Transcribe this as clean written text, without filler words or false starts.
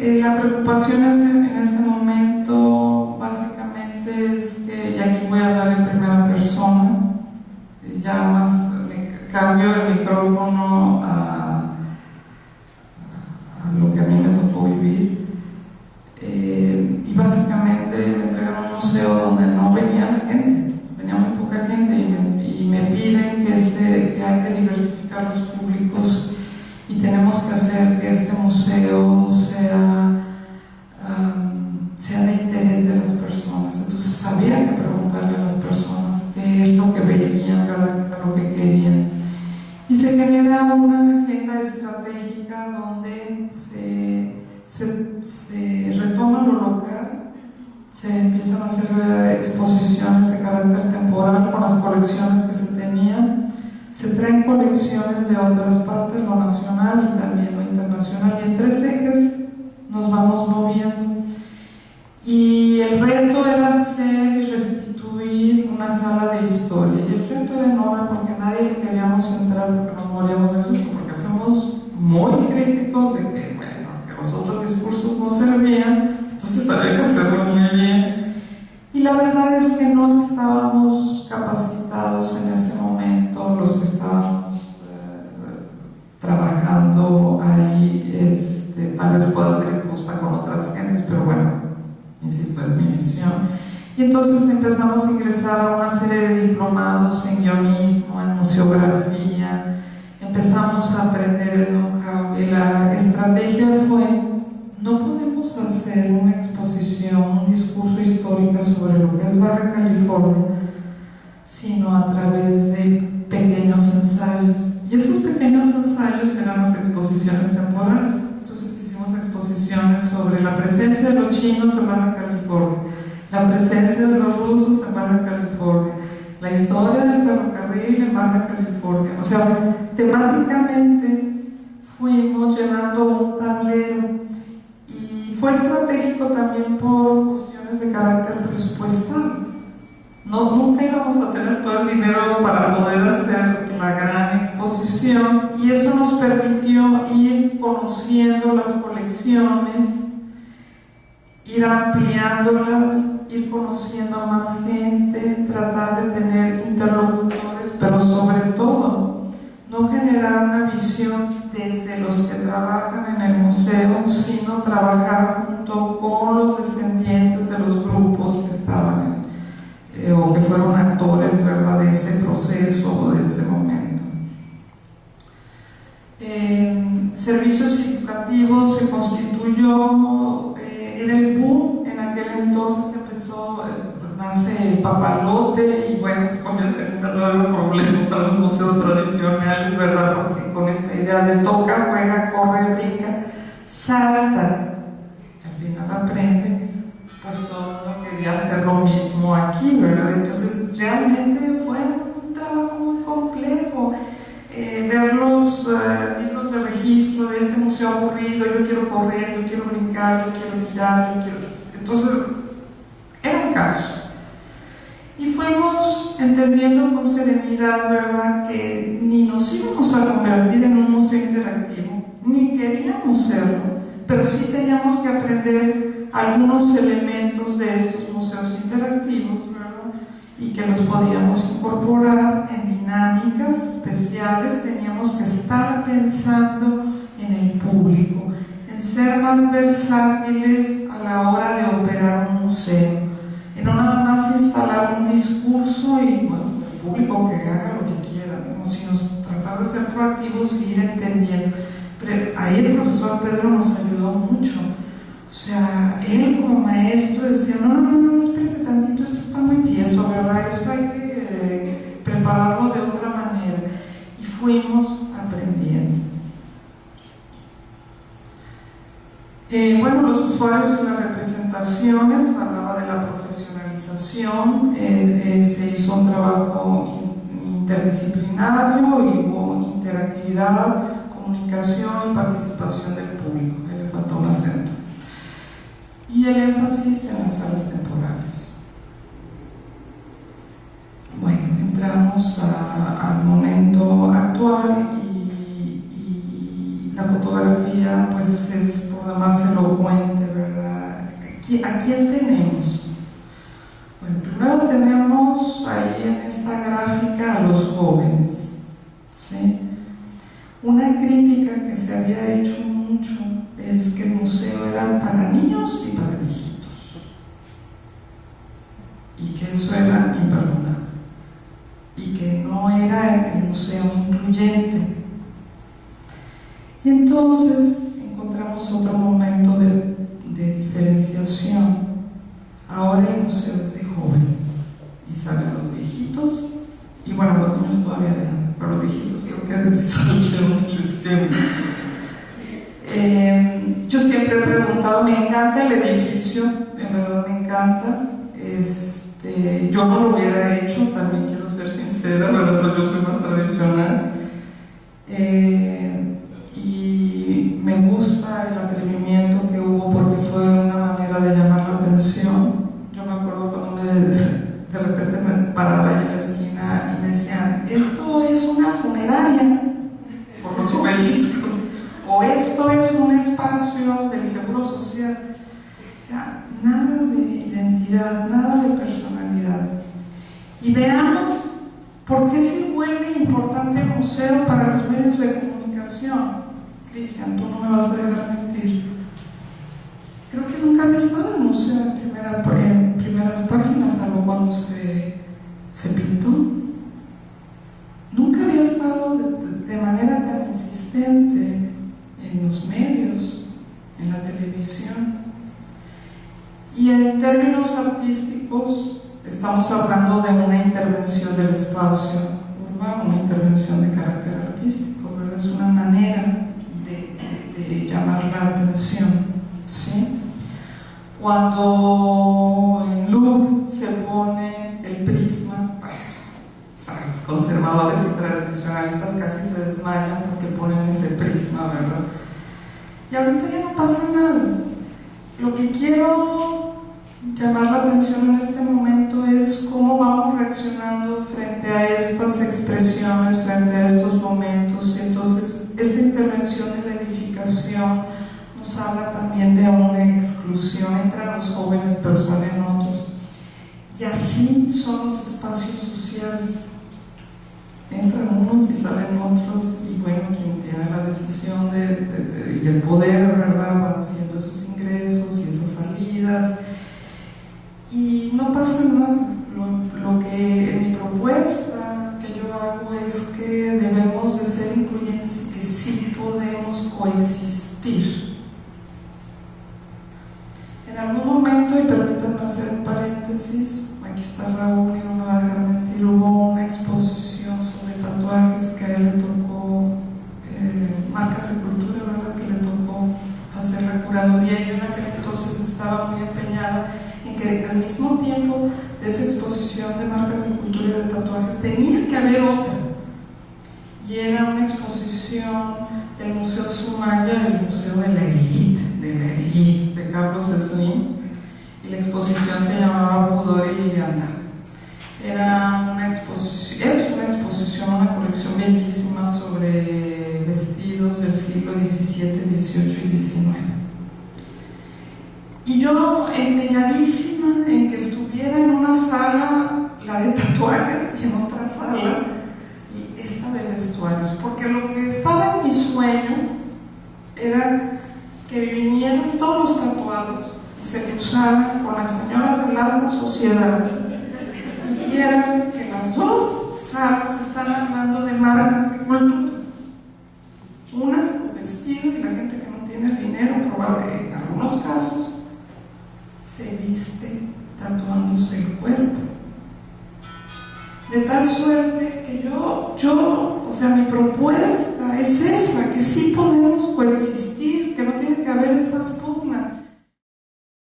la preocupación en ese momento básicamente es que, y aquí voy a hablar en primera persona, ya más me cambio el micrófono a lo que a mí me tocó vivir, y básicamente me entregan a un museo donde no venía gente, venía muy poca gente, y me piden que hay que diversificar los públicos y tenemos que hacer que este museo sea de interés de las personas. Entonces había que preguntarle a las personas qué es lo que veían, ¿verdad?, qué es lo que querían. Y se genera una agenda estratégica donde se retoma lo local, se empiezan a hacer exposiciones de carácter temporal con las colecciones que se tenían, se traen colecciones de otras partes, lo nacional y también lo internacional, y en tres ejes nos vamos moviendo. Y el reto era hacer y restituir una sala de historia, y el reto era enorme porque nadie le queríamos entrar porque nos moríamos de susto, porque fuimos muy críticos de que, bueno, que los otros discursos no servían, entonces había que hacerlo muy bien. Y la verdad es que no estábamos capacitados en ese momento, los que estábamos trabajando ahí, tal vez pueda ser injusta con otras gentes, pero bueno, insisto, es mi misión. Y entonces empezamos a ingresar a una serie de diplomados en guionismo, en museografía, empezamos a aprender el know-how, y la estrategia fue: no podemos hacer una exposición, un discurso histórico sobre lo que es Baja California, sino a través de pequeños ensayos. Y esos pequeños ensayos eran las exposiciones temporales. Entonces hicimos exposiciones sobre la presencia de los chinos en Baja California, la presencia de los rusos en Baja California, la historia del ferrocarril en Baja California. O sea, temáticamente fuimos llenando un tablero. Fue estratégico también por cuestiones de carácter presupuestal. Nunca íbamos a tener todo el dinero para poder hacer la gran exposición, y eso nos permitió ir conociendo las colecciones, ir ampliándolas, ir conociendo a más gente, tratar de tener interlocutores, pero sobre todo no generar una visión desde los que trabajan en el museo, sino trabajar junto con los descendientes de los grupos que estaban o que fueron actores, ¿verdad?, de ese proceso o de ese momento. Servicios educativos se constituyó, era el boom en aquel entonces, nace el papalote y bueno, se convierte en un verdadero problema para los museos tradicionales, ¿verdad?, porque con esta idea de toca, juega, corre, brinca, salta, al final aprende, pues todo el mundo quería hacer lo mismo aquí, ¿verdad? Entonces realmente fue un trabajo muy complejo, ver los libros de registro de este museo aburrido: yo quiero correr, yo quiero brincar, yo quiero tirar, yo quiero... Entonces era un caos. Y fuimos entendiendo con serenidad, ¿verdad?, que ni nos íbamos a convertir en un museo interactivo, ni queríamos serlo, pero sí teníamos que aprender algunos elementos de estos museos interactivos, ¿verdad?, y que los podíamos incorporar en dinámicas especiales. Teníamos que estar pensando en el público, en ser más versátiles a la hora de operar un museo, y no nada más instalar un discurso y bueno, el público que haga lo que quiera, como si tratar de ser proactivos y ir entendiendo. Pero ahí el profesor Pedro nos ayudó mucho. O sea, él como maestro decía: no, espérense tantito, esto está muy tieso, ¿verdad? Esto hay que prepararlo de otra manera. Y fuimos aprendiendo. Bueno, los usuarios en las representaciones, hablaba de la profesionalización, se hizo un trabajo interdisciplinario y hubo interactividad, comunicación y participación del público. Ahí le faltó un acento. Y el énfasis en las salas temporales. Bueno, entramos al momento actual y la fotografía pues es por demás elocuente ¿a quién tenemos? Bueno, primero tenemos ahí en esta gráfica a los jóvenes, ¿sí? Una crítica que se había hecho mucho es que el museo era para niños y para viejitos, y que eso era imperdonable, y que no era el museo incluyente. Y entonces encontramos otro momento de diferenciación. Ahora el museo es de jóvenes y salen los viejitos, y bueno, los niños todavía andan, pero los viejitos creo que sí salieron del esquema. Yo siempre he preguntado, me encanta el edificio, en verdad me encanta. Yo no lo hubiera hecho, también quiero ser sincera, ¿verdad? Pero yo soy más tradicional. Y me gusta el atrevimiento que hubo porque fue una manera de llamar la atención. Yo me acuerdo cuando de repente me paraba ahí en la esquina y me decían, esto es una funeraria por los obeliscos, o esto es un espacio del Seguro Social. O sea, nada de identidad, nada de personalidad. Y veamos por qué se vuelve importante el museo para los medios de comunicación. Cristian, tú no me vas a dejar mentir. Creo que nunca había estado en el museo en primeras páginas, salvo cuando se pintó. Nunca había estado de manera tan insistente en los medios, en la televisión. Y en términos artísticos, estamos hablando de una intervención del espacio urbano, una intervención de carácter artístico, ¿verdad? Es una manera de llamar la atención, ¿sí? Cuando en Louvre se pone el prisma, o sea, los conservadores y tradicionalistas casi se desmayan porque ponen ese prisma, ¿verdad? Y ahorita ya no pasa nada. Lo que quiero llamar la atención en este momento es cómo vamos reaccionando frente a estas expresiones, frente a estos momentos. Y entonces, esta intervención de la edificación nos habla también de una exclusión. Entran los jóvenes, pero salen otros. Y así son los espacios sociales. Entran unos y salen otros, y bueno, quien tiene la decisión y el poder, ¿verdad?, va haciendo esos ingresos y esas salidas, y no pasa nada. Lo que en mi propuesta que yo hago es que debemos de ser incluyentes y que sí podemos coexistir. En algún momento, y permítanme hacer un paréntesis, aquí está Raúl y no me va a dejar mentir, hubo una exposición sobre tatuajes que a él le tocó, Marcas de Cultura, ¿verdad?, que le tocó hacer la curaduría, y yo en aquel entonces estaba muy empeñada en que al mismo tiempo de esa exposición de Marcas de Cultura y de tatuajes tenía que haber otra, y era una exposición del Museo Sumaya, el Museo de la Elite de Carlos Slim, y la exposición se llamaba Pudor y Liviandad. Era una exposición, es una exposición, una colección bellísima sobre vestidos del siglo XVII, XVIII y XIX. Y yo empeñadísima en que estuviera en una sala la de tatuajes y en otra sala esta de vestuarios, porque lo que estaba en mi sueño era que vinieran todos los tatuados y se cruzaran con las señoras de la alta sociedad y vieran que las dos salas están hablando de marcas de cultura, unas con vestido, y la gente que no tiene dinero, probable en algunos casos, se viste tatuándose el cuerpo, de tal suerte que yo, o sea, mi propuesta es esa, que sí podemos coexistir